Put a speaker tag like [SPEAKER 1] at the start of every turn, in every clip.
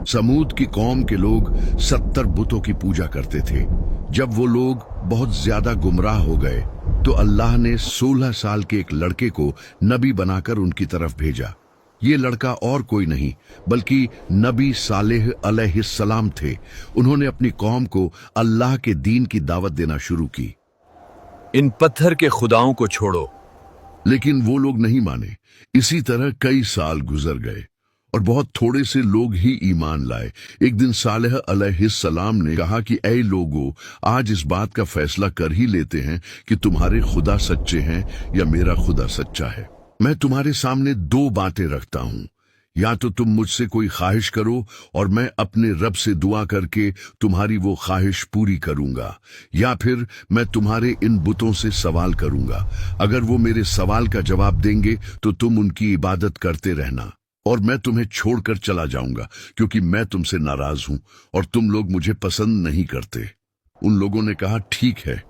[SPEAKER 1] समूद की कौम के लोग 70 बुतों की पूजा करते थे। जब वो लोग बहुत ज्यादा गुमराह हो गए तो अल्लाह ने 16 साल के एक लड़के को नबी बनाकर उनकी तरफ भेजा। ये लड़का और कोई नहीं बल्कि नबी सालेह अलैहिस्सलाम थे। उन्होंने अपनी कौम को अल्लाह के दीन की दावत देना शुरू की।
[SPEAKER 2] इन पत्थर के खुदाओं को छोड़ो।
[SPEAKER 1] लेकिन वो लोग नहीं माने। इसी तरह कई साल गुजर गए और बहुत थोड़े से लोग ही ईमान लाए। एक दिन सालेह अलैहिस्सलाम ने कहा कि ऐ लोगों, आज इस बात का फैसला कर ही लेते हैं कि तुम्हारे खुदा सच्चे हैं या मेरा खुदा सच्चा है। मैं तुम्हारे सामने दो बातें रखता हूं, या तो तुम मुझसे कोई ख्वाहिश करो और मैं अपने रब से दुआ करके तुम्हारी वो ख्वाहिश पूरी करूंगा, या फिर मैं तुम्हारे इन बुतों से सवाल करूंगा। अगर वो मेरे सवाल का जवाब देंगे तो तुम उनकी इबादत करते रहना और मैं तुम्हें छोड़कर चला जाऊंगा, क्योंकि मैं तुमसे नाराज हूं और तुम लोग मुझे पसंद नहीं करते। उन लोगों ने कहा, ठीक है,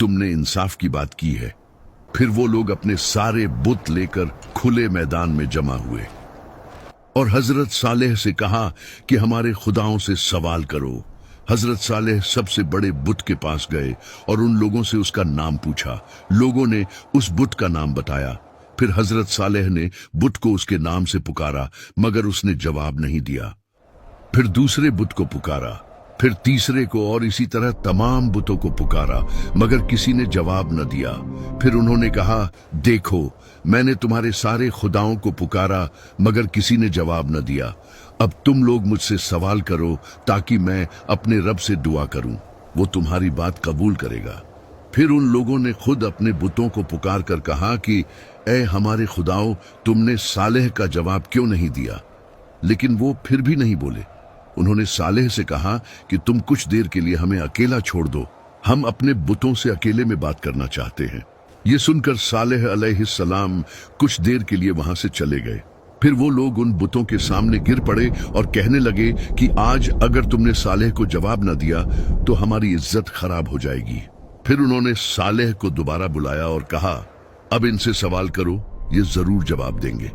[SPEAKER 1] तुमने इंसाफ की बात की है। फिर वो लोग अपने सारे बुत लेकर खुले मैदान में जमा हुए और हजरत सालेह से कहा कि हमारे खुदाओं से सवाल करो। हजरत सालेह सबसे बड़े बुत के पास गए और उन लोगों से उसका नाम पूछा। लोगों ने उस बुत का नाम बताया। फिर हजरत सालेह ने बुत को उसके नाम से पुकारा, मगर उसने जवाब नहीं दिया। फिर दूसरे बुत को पुकारा, फिर तीसरे को, और इसी तरह तमाम बुतों को पुकारा, मगर किसी ने जवाब न दिया। फिर उन्होंने कहा, देखो, मैंने तुम्हारे सारे खुदाओं को पुकारा मगर किसी ने जवाब न दिया। अब तुम लोग मुझसे सवाल करो ताकि मैं अपने रब से दुआ करूं, वो तुम्हारी बात कबूल करेगा। फिर उन लोगों ने खुद अपने बुतों को पुकार कर कहा कि ऐ हमारे खुदाओं, तुमने सालेह का जवाब क्यों नहीं दिया? लेकिन वो फिर भी नहीं बोले। उन्होंने सालेह से कहा कि तुम कुछ देर के लिए हमें अकेला छोड़ दो, हम अपने बुतों से अकेले में बात करना चाहते हैं। ये सुनकर सालेह अलैहिस्सलाम कुछ देर के लिए वहां से चले गए। फिर वो लोग उन बुतों के सामने गिर पड़े और कहने लगे कि आज अगर तुमने सालेह को जवाब न दिया तो हमारी इज्जत खराब हो जाएगी। फिर उन्होंने सालेह को दोबारा बुलाया और कहा, अब इनसे सवाल करो, ये जरूर जवाब देंगे।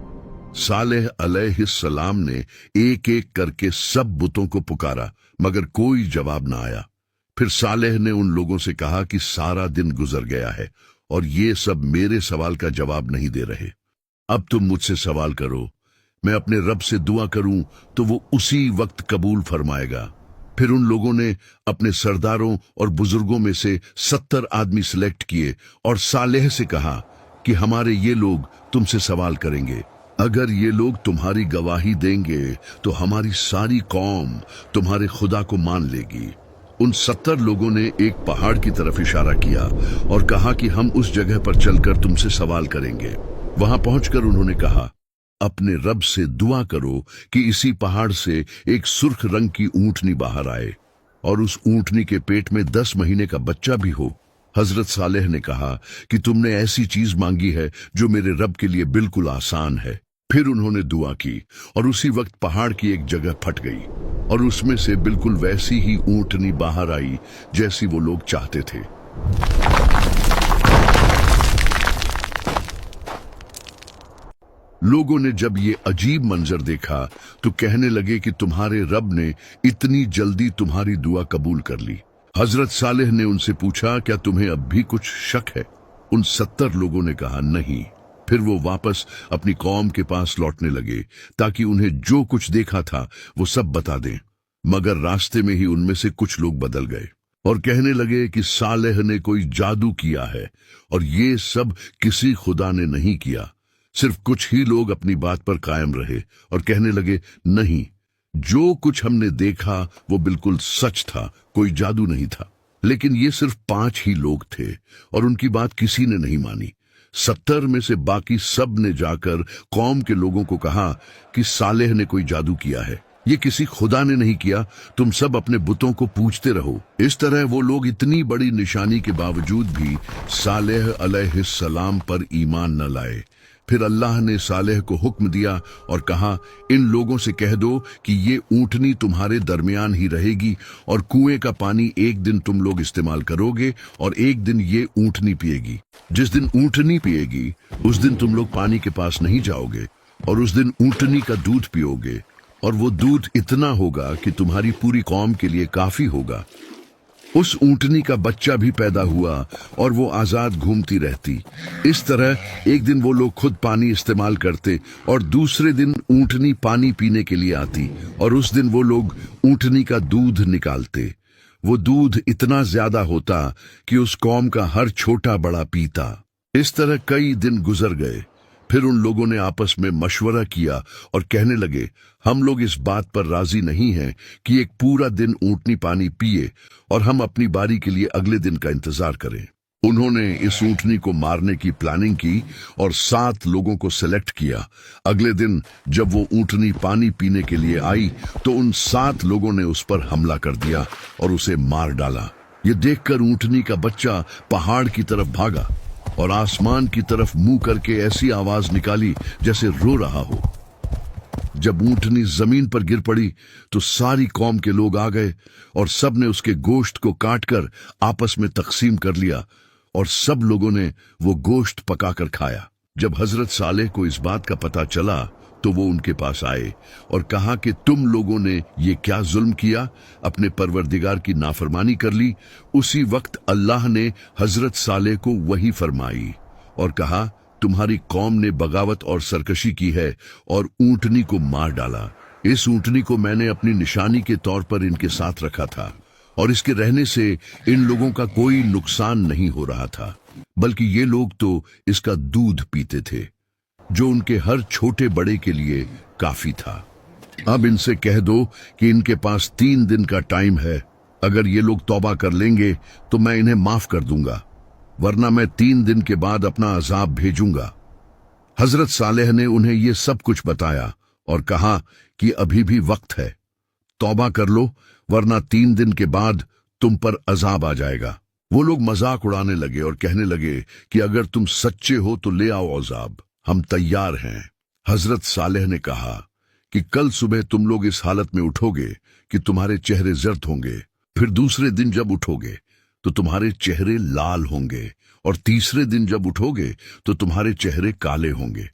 [SPEAKER 1] सालेह अलैहिस्सलाम ने एक एक करके सब बुतों को पुकारा, मगर कोई जवाब न आया। फिर सालेह ने उन लोगों से कहा कि सारा दिन गुजर गया है और ये सब मेरे सवाल का जवाब नहीं दे रहे। अब तुम मुझसे सवाल करो, मैं अपने रब से दुआ करूं तो वो उसी वक्त कबूल फरमाएगा। फिर उन लोगों ने अपने सरदारों और बुजुर्गों में से 70 आदमी सिलेक्ट किए और सालेह से कहा कि हमारे ये लोग तुमसे सवाल करेंगे। अगर ये लोग तुम्हारी गवाही देंगे तो हमारी सारी कौम तुम्हारे खुदा को मान लेगी। उन 70 लोगों ने एक पहाड़ की तरफ इशारा किया और कहा कि हम उस जगह पर चलकर तुमसे सवाल करेंगे। वहां पहुंचकर उन्होंने कहा, अपने रब से दुआ करो कि इसी पहाड़ से एक सुर्ख रंग की ऊंटनी बाहर आए और उस ऊंटनी के पेट में 10 महीने का बच्चा भी हो। हजरत सालेह ने कहा कि तुमने ऐसी चीज मांगी है जो मेरे रब के लिए बिल्कुल आसान है। फिर उन्होंने दुआ की और उसी वक्त पहाड़ की एक जगह फट गई और उसमें से बिल्कुल वैसी ही ऊंटनी बाहर आई जैसी वो लोग चाहते थे। लोगों ने जब ये अजीब मंजर देखा तो कहने लगे कि तुम्हारे रब ने इतनी जल्दी तुम्हारी दुआ कबूल कर ली। हजरत सालेह ने उनसे पूछा, क्या तुम्हें अब भी कुछ शक है? उन 70 लोगों ने कहा, नहीं। फिर वो वापस अपनी कौम के पास लौटने लगे ताकि उन्हें जो कुछ देखा था वो सब बता दें, मगर रास्ते में ही उनमें से कुछ लोग बदल गए और कहने लगे कि सालेह ने कोई जादू किया है और ये सब किसी खुदा ने नहीं किया। सिर्फ कुछ ही लोग अपनी बात पर कायम रहे और कहने लगे, नहीं, जो कुछ हमने देखा वो बिल्कुल सच था, कोई जादू नहीं था। लेकिन ये सिर्फ 5 ही लोग थे और उनकी बात किसी ने नहीं मानी। 70 में से बाकी सब ने जाकर कौम के लोगों को कहा कि सालेह ने कोई जादू किया है, ये किसी खुदा ने नहीं किया, तुम सब अपने बुतों को पूजते रहो। इस तरह वो लोग इतनी बड़ी निशानी के बावजूद भी सालेह अलैहिस्सलाम पर ईमान न लाए। फिर अल्लाह ने सालेह को हुक्म दिया और कहा, इन लोगों से कह दो कि ये ऊंटनी तुम्हारे दरमियान ही रहेगी और कुएं का पानी एक दिन तुम लोग इस्तेमाल करोगे और एक दिन ये ऊंटनी पिएगी। जिस दिन ऊंटनी पिएगी उस दिन तुम लोग पानी के पास नहीं जाओगे और उस दिन ऊंटनी का दूध पियोगे और वो दूध इतना होगा कि तुम्हारी पूरी कौम के लिए काफी होगा। उस ऊंटनी का बच्चा भी पैदा हुआ और वो आजाद घूमती रहती। इस तरह एक दिन वो लोग खुद पानी इस्तेमाल करते और दूसरे दिन ऊंटनी पानी पीने के लिए आती और उस दिन वो लोग ऊंटनी का दूध निकालते। वो दूध इतना ज्यादा होता कि उस कौम का हर छोटा बड़ा पीता। इस तरह कई दिन गुजर गए। फिर उन लोगों ने आपस में मशवरा किया और कहने लगे, हम लोग इस बात पर राजी नहीं हैं कि एक पूरा दिन ऊंटनी पानी पिए और हम अपनी बारी के लिए अगले दिन का इंतजार करें। उन्होंने इस ऊंटनी को मारने की प्लानिंग की और 7 लोगों को सिलेक्ट किया। अगले दिन जब वो ऊंटनी पानी पीने के लिए आई तो उन 7 लोगों ने उस पर हमला कर दिया और उसे मार डाला। ये देखकर ऊंटनी का बच्चा पहाड़ की तरफ भागा और आसमान की तरफ मुंह करके ऐसी आवाज निकाली जैसे रो रहा हो। जब ऊंटनी जमीन पर गिर पड़ी तो सारी कौम के लोग आ गए और सब ने उसके गोश्त को काटकर आपस में तकसीम कर लिया और सब लोगों ने वो गोश्त पकाकर खाया। जब हजरत सालेह को इस बात का पता चला तो वो उनके पास आए और कहा कि तुम लोगों ने ये क्या जुल्म किया, अपने परवरदिगार की नाफरमानी कर ली। उसी वक्त अल्लाह ने हजरत सालेह को वही फरमाई और कहा, तुम्हारी कौम ने बगावत और सरकशी की है और ऊंटनी को मार डाला। इस ऊंटनी को मैंने अपनी निशानी के तौर पर इनके साथ रखा था और इसके रहने से इन लोगों का कोई नुकसान नहीं हो रहा था, बल्कि ये लोग तो इसका दूध पीते थे जो उनके हर छोटे बड़े के लिए काफी था। अब इनसे कह दो कि इनके पास 3 दिन का टाइम है। अगर ये लोग तौबा कर लेंगे तो मैं इन्हें माफ कर दूंगा, वरना मैं 3 दिन के बाद अपना अजाब भेजूंगा। हजरत सालेह ने उन्हें ये सब कुछ बताया और कहा कि अभी भी वक्त है, तौबा कर लो, वरना 3 दिन के बाद तुम पर अजाब आ जाएगा। वो लोग मजाक उड़ाने लगे और कहने लगे कि अगर तुम सच्चे हो तो ले आओ अजाब, हम तैयार हैं। हजरत सालेह ने कहा कि कल सुबह तुम लोग इस हालत में उठोगे कि तुम्हारे चेहरे जर्द होंगे, फिर दूसरे दिन जब उठोगे तो तुम्हारे चेहरे लाल होंगे और तीसरे दिन जब उठोगे तो तुम्हारे चेहरे काले होंगे।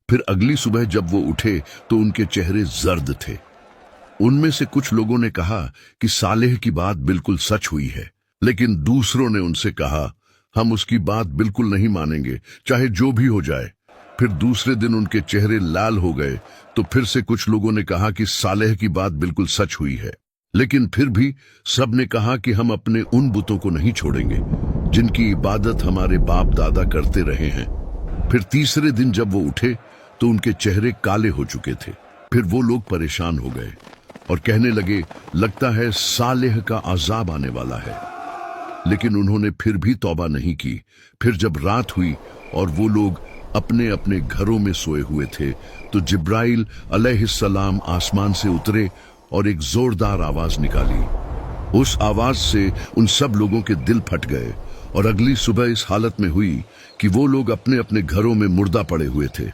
[SPEAKER 1] फिर अगली सुबह जब वो उठे तो उनके चेहरे जर्द थे। उनमें से कुछ लोगों ने कहा कि सालेह की बात बिल्कुल सच हुई है, लेकिन दूसरों ने उनसे कहा, हम उसकी बात बिल्कुल नहीं मानेंगे, चाहे जो भी हो जाए। फिर दूसरे दिन उनके चेहरे लाल हो गए तो फिर से कुछ लोगों ने कहा कि सालेह की बात बिल्कुल सच हुई है, लेकिन फिर भी सब ने कहा कि हम अपने उन बुतों को नहीं छोड़ेंगे जिनकी इबादत हमारे बाप दादा करते रहे हैं। फिर तीसरे दिन जब वो उठे तो उनके चेहरे काले हो चुके थे। फिर वो लोग परेशान हो गए और कहने लगे, लगता है सालेह का अजाब आने वाला है। लेकिन उन्होंने फिर भी तौबा नहीं की। फिर जब रात हुई और वो लोग अपने अपने घरों में सोए हुए थे तो जिब्राइल अलैहिस्सलाम आसमान से उतरे और एक जोरदार आवाज निकाली। उस आवाज से उन सब लोगों के दिल फट गए और अगली सुबह इस हालत में हुई कि वो लोग अपने अपने घरों में मुर्दा पड़े हुए थे।